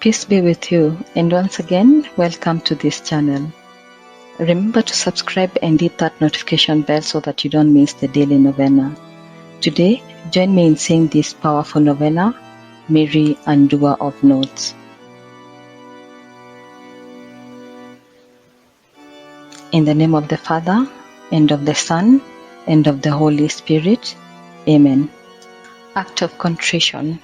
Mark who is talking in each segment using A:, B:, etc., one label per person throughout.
A: Peace be with you, and once again, welcome to this channel. Remember to subscribe and hit that notification bell so that you don't miss the daily novena. Today, join me in saying this powerful novena, Mary and Doer of Notes. In the name of the Father, and of the Son, and of the Holy Spirit. Amen. Act of Contrition.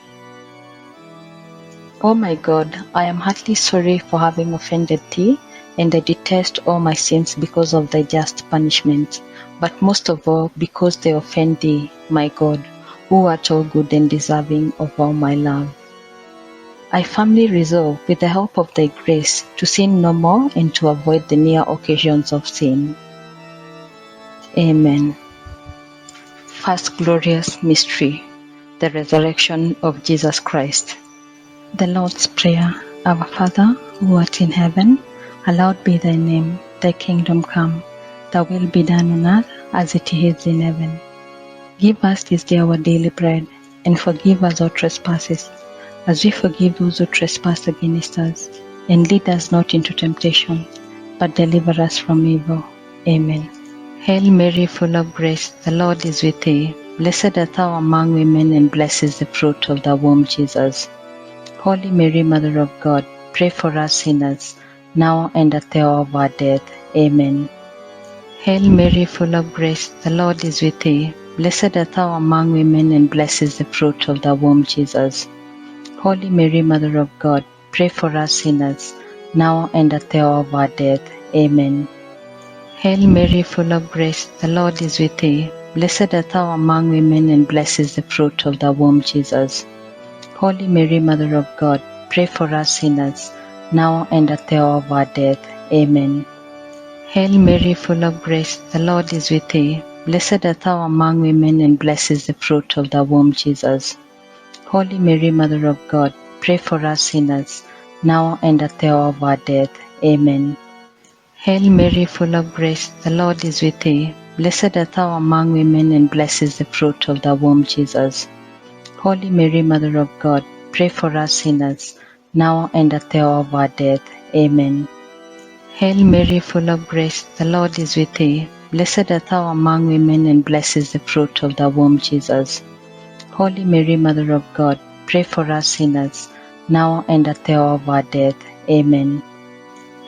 A: O my God, I am heartily sorry for having offended Thee, and I detest all my sins because of Thy just punishment, but most of all because they offend Thee, my God, who art all good and deserving of all my love. I firmly resolve, with the help of Thy grace, to sin no more and to avoid the near occasions of sin. Amen. First glorious mystery, the resurrection of Jesus Christ. The Lord's Prayer. Our Father, who art in heaven, hallowed be Thy name. Thy kingdom come. Thy will be done on earth as it is in heaven. Give us this day our daily bread, and forgive us our trespasses, as we forgive those who trespass against us. And lead us not into temptation, but deliver us from evil. Amen. Hail Mary, full of grace, the Lord is with Thee. Blessed art Thou among women, and blessed is the fruit of Thy womb, Jesus. Holy Mary, Mother of God, pray for us sinners, now and at the hour of our death. Amen. Hail Mary, full of grace, the Lord is with Thee. Blessed art Thou among women, and blessed is the fruit of Thy womb, Jesus. Holy Mary, Mother of God, pray for us sinners, now and at the hour of our death. Amen. Hail Mary, full of grace, the Lord is with Thee. Blessed art Thou among women, and blessed is the fruit of Thy womb, Jesus. Holy Mary, Mother of God, pray for us sinners, now and at the hour of our death. Amen. Hail Mary, full of grace, the Lord is with Thee. Blessed art Thou among women, and blessed is the fruit of Thy womb, Jesus. Holy Mary, Mother of God, pray for us sinners, now and at the hour of our death. Amen. Hail Mary, full of grace, the Lord is with Thee. Blessed art Thou among women, and blessed is the fruit of Thy womb, Jesus. Holy Mary, Mother of God, pray for us sinners, now and at the hour of our death. Amen. Hail Mary, full of grace, the Lord is with Thee. Blessed art Thou among women, and blessed is the fruit of Thy womb, Jesus. Holy Mary, Mother of God, pray for us sinners, now and at the hour of our death. Amen.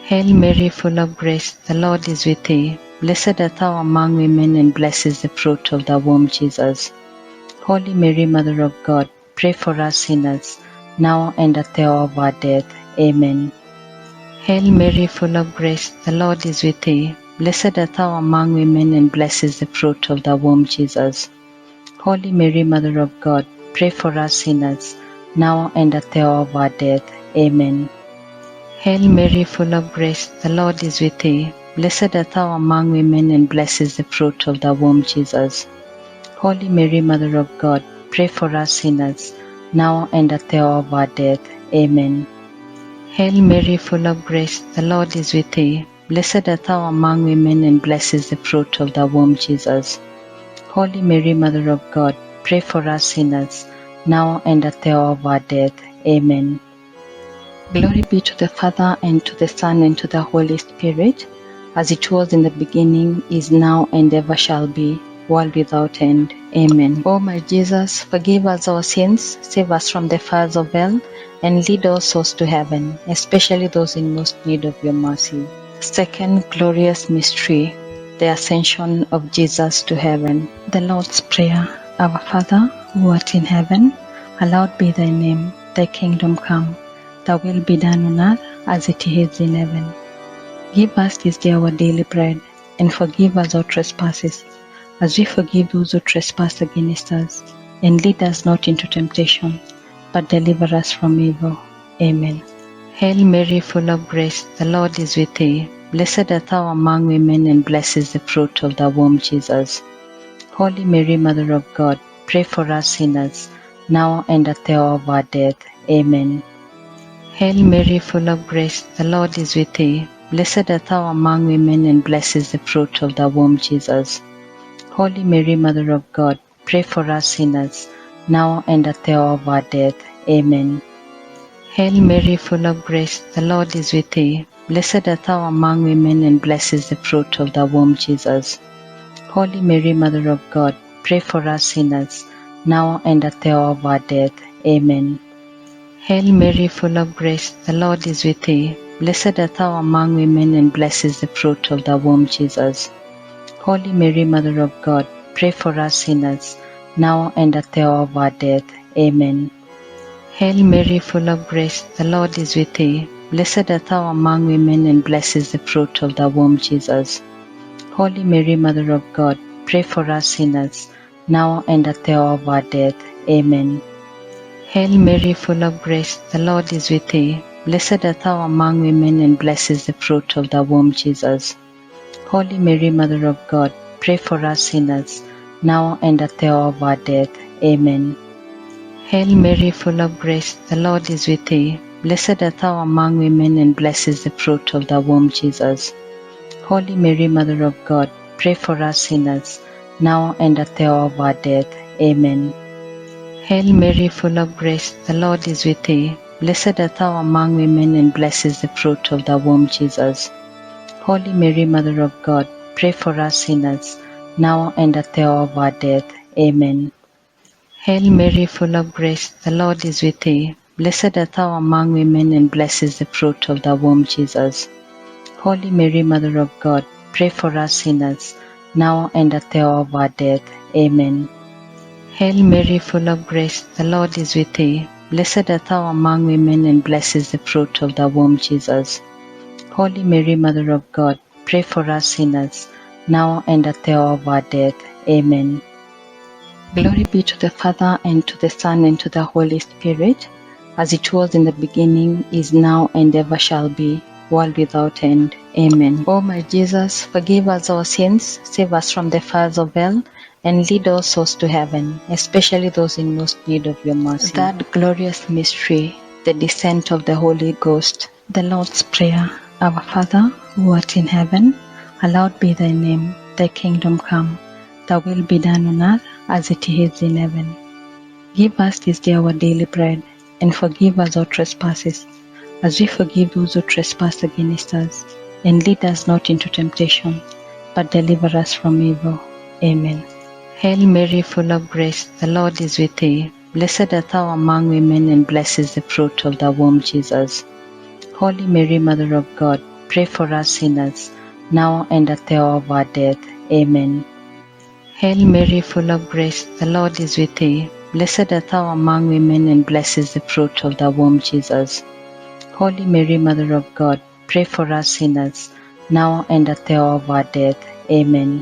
A: Hail Mary, full of grace, the Lord is with Thee. Blessed art Thou among women, and blessed is the fruit of Thy womb, Jesus. Holy Mary, Mother of God, pray for us sinners, now and at the hour of our death. Amen. Hail Mary, full of grace, the Lord is with Thee. Blessed art Thou among women, and blessed is the fruit of Thy womb, Jesus. Holy Mary, Mother of God, pray for us sinners, now and at the hour of our death. Amen. Hail Mary, full of grace, the Lord is with Thee. Blessed art Thou among women, and blessed is the fruit of Thy womb, Jesus. Holy Mary, Mother of God, pray for us sinners, now and at the hour of our death. Amen. Hail Mary, full of grace, the Lord is with Thee. Blessed art Thou among women, and blessed is the fruit of Thy womb, Jesus. Holy Mary, Mother of God, pray for us sinners, now and at the hour of our death. Amen. Glory be to the Father, and to the Son, and to the Holy Spirit, as it was in the beginning, is now, and ever shall be, world without end. Amen. O my Jesus, forgive us our sins, save us from the fires of hell, and lead all souls to heaven, especially those in most need of Your mercy. Second glorious mystery, the Ascension of Jesus to heaven. The Lord's Prayer. Our Father, who art in heaven, hallowed be Thy name. Thy kingdom come. Thy will be done on earth as it is in heaven. Give us this day our daily bread, and forgive us our trespasses, as we forgive those who trespass against us. And lead us not into temptation, but deliver us from evil. Amen. Hail Mary, full of grace, the Lord is with Thee. Blessed art Thou among women, and blessed is the fruit of Thy womb, Jesus. Holy Mary, Mother of God, pray for us sinners, now and at the hour of our death. Amen. Hail Mary, full of grace, the Lord is with Thee. Blessed art Thou among women, and blessed is the fruit of Thy womb, Jesus. Holy Mary, Mother of God, pray for us sinners, now and at the hour of our death. Amen. Hail Mary, full of grace, the Lord is with thee. Blessed art thou among women, and blessed is the fruit of thy womb, Jesus. Holy Mary, Mother of God, pray for us sinners, now and at the hour of our death. Amen. Hail Mary, full of grace, the Lord is with thee. Blessed art thou among women, and blessed is the fruit of thy womb, Jesus. Holy Mary, Mother of God, pray for us sinners, now and at the hour of our death. Amen. Hail Mary, full of grace, the Lord is with thee. Blessed art thou among women, and blessed is the fruit of thy womb, Jesus. Holy Mary, Mother of God, pray for us sinners, now and at the hour of our death. Amen. Hail Mary, full of grace, the Lord is with thee. Blessed art thou among women, and blessed is the fruit of thy womb, Jesus. Holy Mary, Mother of God, pray for us sinners, now and at the hour of our death. Amen. Hail Mary, full of grace, the Lord is with thee. Blessed art thou among women, and blessed is the fruit of thy womb, Jesus. Holy Mary, Mother of God, pray for us sinners, now and at the hour of our death. Amen. Hail Mary, full of grace, the Lord is with thee. Blessed art thou among women, and blessed is the fruit of thy womb, Jesus. Holy Mary, Mother of God, pray for us sinners, now and at the hour of our death. Amen. Hail Mary, full of grace, the Lord is with thee. Blessed art thou among women, and blessed is the fruit of thy womb, Jesus. Holy Mary, Mother of God, pray for us sinners, now and at the hour of our death. Amen. Hail Mary, full of grace, the Lord is with thee. Blessed art thou among women, and blessed is the fruit of thy womb, Jesus. Holy Mary, Mother of God, pray for us sinners, now and at the hour of our death. Amen. Glory be to the Father, and to the Son, and to the Holy Spirit, as it was in the beginning, is now, and ever shall be, world without end. Amen. O my Jesus, forgive us our sins, save us from the fires of hell, and lead all souls to heaven, especially those in most need of your mercy. That glorious mystery, the descent of the Holy Ghost. The Lord's Prayer. Our Father, who art in heaven, hallowed be thy name. Thy kingdom come. Thy will be done on earth as it is in heaven. Give us this day our daily bread, and forgive us our trespasses, as we forgive those who trespass against us. And lead us not into temptation, but deliver us from evil. Amen. Hail Mary, full of grace, the Lord is with thee. Blessed art thou among women, and blessed is the fruit of thy womb, Jesus. Holy Mary, Mother of God, pray for us sinners, now and at the hour of our death. Amen. Hail Mary, full of grace, the Lord is with thee. Blessed art thou among women, and blessed is the fruit of thy womb, Jesus. Holy Mary, Mother of God, pray for us sinners, now and at the hour of our death. Amen.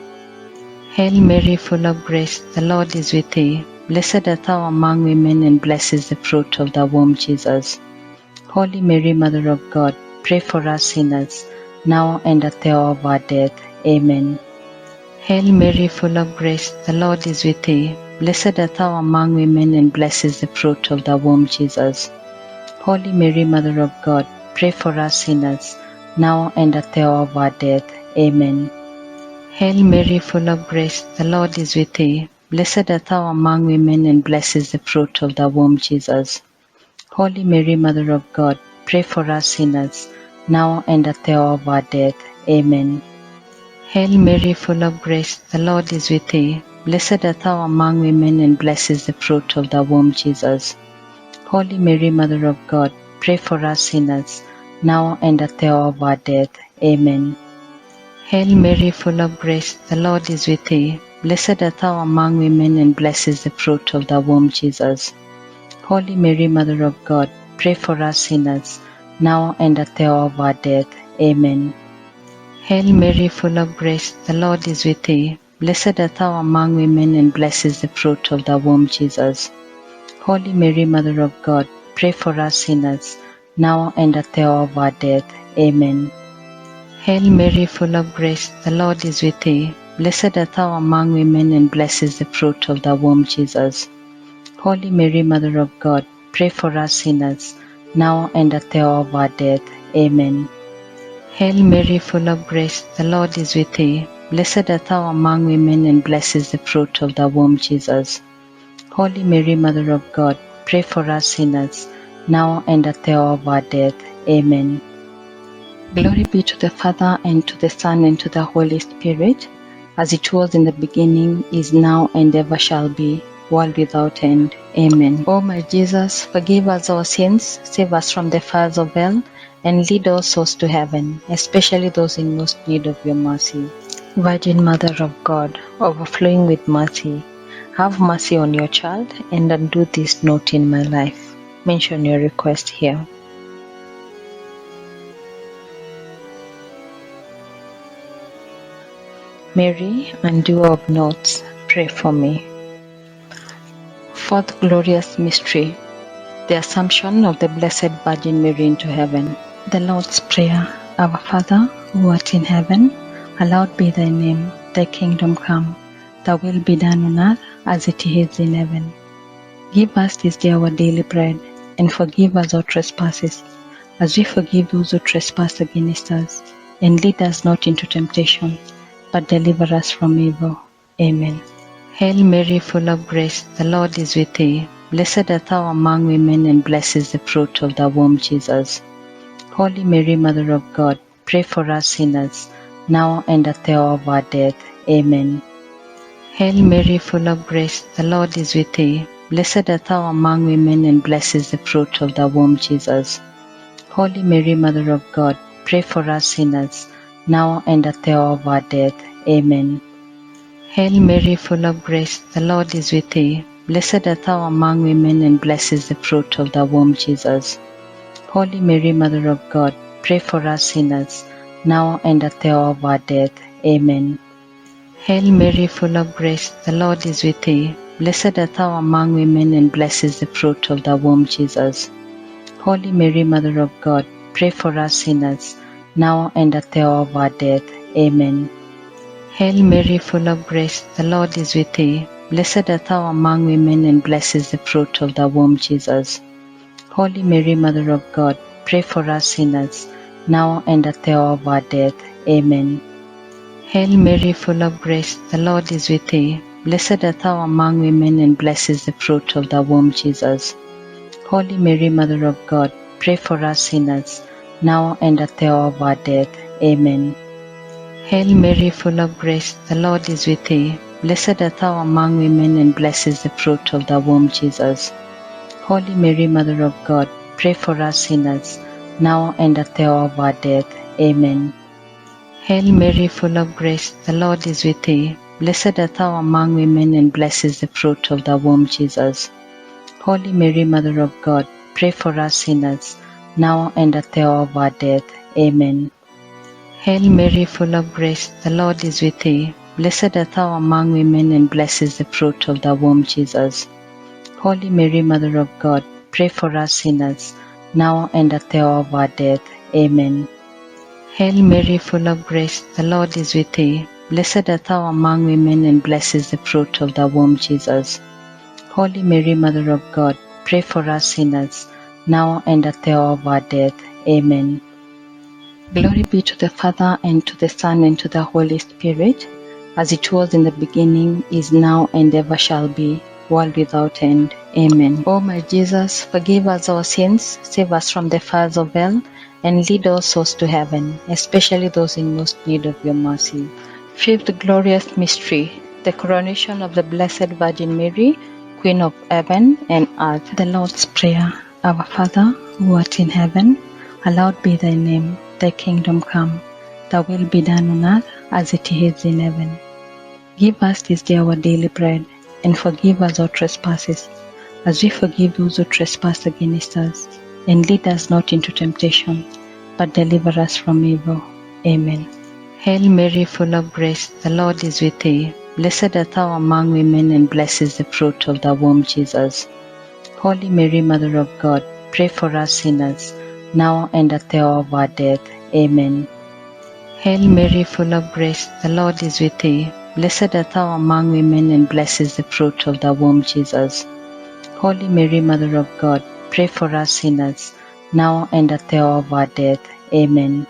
A: Hail Mary, full of grace, the Lord is with thee. Blessed art thou among women, and blessed is the fruit of thy womb, Jesus. Holy Mary, Mother of God, pray for us sinners, now and at the hour of our death. Amen. Hail Mary, full of grace, the Lord is with thee. Blessed art thou among women, and blessed is the fruit of thy womb, Jesus. Holy Mary, Mother of God, pray for us sinners, now and at the hour of our death. Amen. Hail Mary, full of grace, the Lord is with thee. Blessed art thou among women, and blessed is the fruit of thy womb, Jesus. Holy Mary, Mother of God, pray for us sinners, now and at the hour of our death. Amen. Hail Mary, full of grace, the Lord is with thee. Blessed art thou among women, and blessed is the fruit of thy womb, Jesus. Holy Mary, Mother of God, pray for us sinners, now and at the hour of our death. Amen. Hail Mary, full of grace, the Lord is with thee. Blessed art thou among women, and blessed is the fruit of thy womb, Jesus. Holy Mary, Mother of God, pray for us sinners, now and at the hour of our death. Amen. Hail Mary, full of grace, the Lord is with thee. Blessed art thou among women, and blessed is the fruit of thy womb, Jesus. Holy Mary, Mother of God, pray for us sinners, now and at the hour of our death. Amen. Hail Mary, full of grace, the Lord is with thee. Blessed art thou among women, and blessed is the fruit of thy womb, Jesus. Holy Mary, Mother of God, pray for us sinners, now and at the hour of our death. Amen. Hail Mary, full of grace, the Lord is with thee. Blessed art thou among women, and blessed is the fruit of thy womb, Jesus. Holy Mary, Mother of God, pray for us sinners, now and at the hour of our death. Amen. Glory be to the Father, and to the Son, and to the Holy Spirit, as it was in the beginning, is now, and ever shall be, world without end. Amen. O my Jesus, forgive us our sins, save us from the fires of hell, and lead all souls to heaven, especially those in most need of your mercy. Virgin Mother of God, overflowing with mercy, have mercy on your child, and undo this note in my life. Mention your request here. Mary, undoer of notes, pray for me. Fourth glorious mystery, the Assumption of the Blessed Virgin Mary into heaven. The Lord's Prayer. Our Father, who art in heaven, hallowed be thy name. Thy kingdom come. Thy will be done on earth as it is in heaven. Give us this day our daily bread, and forgive us our trespasses, as we forgive those who trespass against us. And lead us not into temptation, but deliver us from evil. Amen. Hail Mary, full of grace, the Lord is with thee. Blessed art thou among women, and blessed is the fruit of thy womb, Jesus. Holy Mary, Mother of God, pray for us sinners, now and at the hour of our death. Amen. Hail Mary, full of grace, the Lord is with thee. Blessed art thou among women, and blessed is the fruit of thy womb, Jesus. Holy Mary, Mother of God, pray for us sinners, now and at the hour of our death. Amen. Hail Mary, full of grace, the Lord is with thee. Blessed art thou among women, and blessed is the fruit of thy womb, Jesus. Holy Mary, Mother of God, pray for us sinners, now and at the hour of our death. Amen. Hail Mary, full of grace, the Lord is with thee. Blessed art thou among women, and blessed is the fruit of thy womb, Jesus. Holy Mary, Mother of God, pray for us sinners, now and at the hour of our death. Amen. Hail Mary, full of grace, the Lord is with thee. Blessed art thou among women, and blessed is the fruit of thy womb, Jesus. Holy Mary, Mother of God, pray for us sinners, now and at the hour of our death. Amen. Hail Mary, full of grace, the Lord is with thee. Blessed art thou among women, and blessed is the fruit of thy womb, Jesus. Holy Mary, Mother of God, pray for us sinners, now and at the hour of our death. Amen. Hail Mary, full of grace, the Lord is with thee. Blessed art thou among women, and blessed is the fruit of thy womb, Jesus. Holy Mary, Mother of God, pray for us sinners, now and at the hour of our death. Amen. Hail Mary, full of grace, the Lord is with thee. Blessed art thou among women, and blessed is the fruit of thy womb, Jesus. Holy Mary, Mother of God, pray for us sinners, now and at the hour of our death. Amen. Hail Mary, full of grace, the Lord is with thee. Blessed art thou among women, and blessed is the fruit of thy womb, Jesus. Holy Mary, Mother of God, pray for us sinners, now and at the hour of our death. Amen. Hail Mary, full of grace, the Lord is with thee. Blessed art thou among women, and blessed is the fruit of thy womb, Jesus. Holy Mary, Mother of God, pray for us sinners, now and at the hour of our death. Amen. Glory be to the Father, and to the Son, and to the Holy Spirit, as it was in the beginning, is now, and ever shall be, world without end. Amen. O my Jesus, forgive us our sins, save us from the fires of hell, and lead all souls to heaven, especially those in most need of your mercy. Fifth glorious mystery, the coronation of the Blessed Virgin Mary, Queen of heaven and earth. The Lord's Prayer. Our Father, who art in heaven, hallowed be thy name. Thy kingdom come. Thy will be done on earth as it is in heaven. Give us this day our daily bread, and forgive us our trespasses, as we forgive those who trespass against us. And lead us not into temptation, but deliver us from evil. Amen. Hail Mary, full of grace, the Lord is with thee. Blessed art thou among women, and blessed is the fruit of thy womb, Jesus. Holy Mary, Mother of God, pray for us sinners, now and at the hour of our death. Amen. Hail Mary, full of grace, the Lord is with thee. Blessed art thou among women, and blessed is the fruit of thy womb, Jesus. Holy Mary, Mother of God, pray for us sinners, now and at the hour of our death. Amen.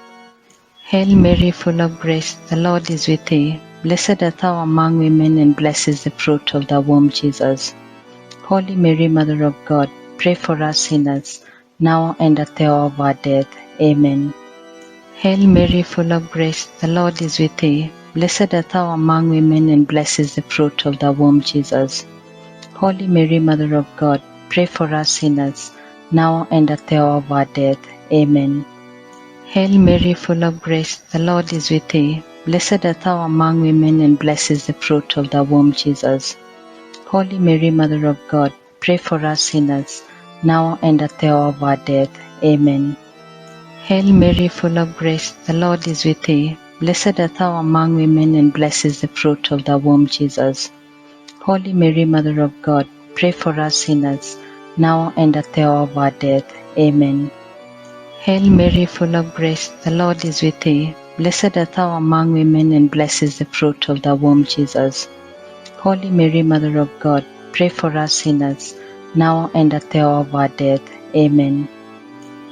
A: Hail Mary, full of grace, the Lord is with thee. Blessed art thou among women, and blessed is the fruit of thy womb, Jesus. Holy Mary, Mother of God, pray for us sinners, now and at the hour of our death. Amen. Hail Mary, full of grace, the Lord is with thee. Blessed art thou among women, and blessed is the fruit of thy womb, Jesus. Holy Mary, Mother of God, pray for us sinners, now and at the hour of our death. Amen. Hail Mary, full of grace, the Lord is with thee. Blessed art thou among women, and blessed is the fruit of thy womb, Jesus. Holy Mary, Mother of God, pray for us sinners, now and at the hour of our death. Amen. Hail Mary, full of grace, the Lord is with thee. Blessed art thou among women, and blessed is the fruit of thy womb, Jesus. Holy Mary, Mother of God, pray for us sinners, now and at the hour of our death. Amen. Hail Mary, full of grace, the Lord is with thee. Blessed art thou among women, and blessed is the fruit of thy womb, Jesus. Holy Mary, Mother of God, pray for us sinners, now and at the hour of our death. Amen.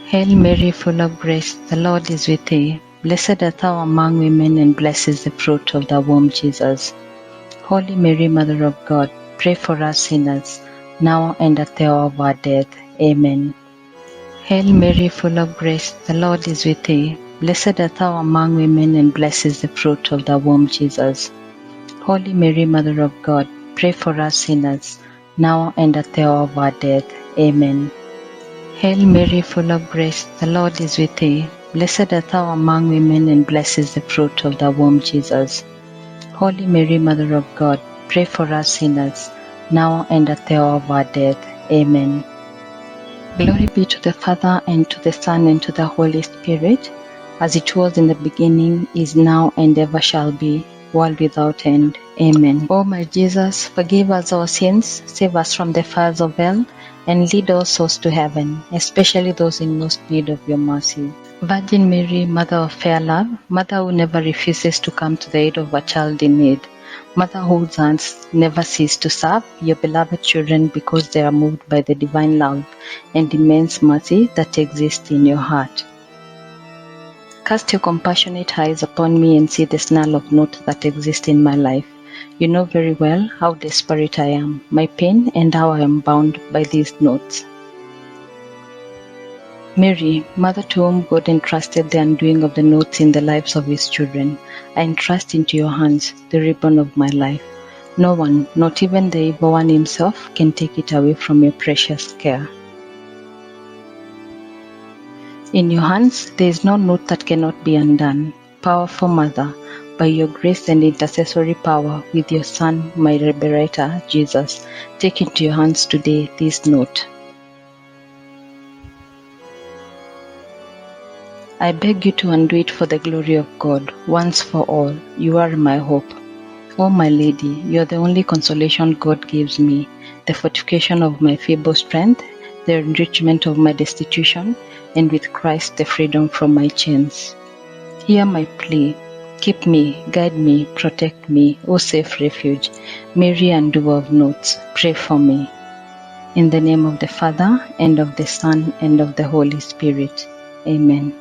A: Hail Mary, full of grace, the Lord is with thee. Blessed art thou among women, and blessed is the fruit of thy womb, Jesus. Holy Mary, Mother of God, pray for us sinners, now and at the hour of our death. Amen. Hail Mary, full of grace, the Lord is with thee. Blessed art thou among women, and blessed is the fruit of thy womb, Jesus. Holy Mary, Mother of God, pray for us sinners, now and at the hour of our death. Amen. Hail Mary, full of grace, the Lord is with thee. Blessed art thou among women, and blessed is the fruit of thy womb, Jesus. Holy Mary, Mother of God, pray for us sinners, now and at the hour of our death. Amen. Glory be to the Father, and to the Son, and to the Holy Spirit, as it was in the beginning, is now, and ever shall be, world without end. Amen. O my Jesus, forgive us our sins, save us from the fires of hell, and lead all souls to heaven, especially those in most need of your mercy. Virgin Mary, Mother of fair love, Mother who never refuses to come to the aid of a child in need, Mother whose hands never cease to serve your beloved children because they are moved by the divine love and immense mercy that exists in your heart. Cast your compassionate eyes upon me and see the snarl of note that exists in my life. You know very well how desperate I am, my pain, and how I am bound by these notes. Mary, Mother to whom God entrusted the undoing of the notes in the lives of His children, I entrust into your hands the ribbon of my life. No one, not even the evil one himself, can take it away from your precious care. In your hands there is no note that cannot be undone. Powerful Mother, by your grace and intercessory power, with your Son, my liberator, Jesus, take into your hands today this note. I beg you to undo it for the glory of God, once for all. You are my hope. O my Lady, you are the only consolation God gives me, the fortification of my feeble strength, the enrichment of my destitution, and with Christ the freedom from my chains. Hear my plea. Keep me, guide me, protect me, O safe refuge. Mary, undoer of notes, pray for me. In the name of the Father, and of the Son, and of the Holy Spirit. Amen.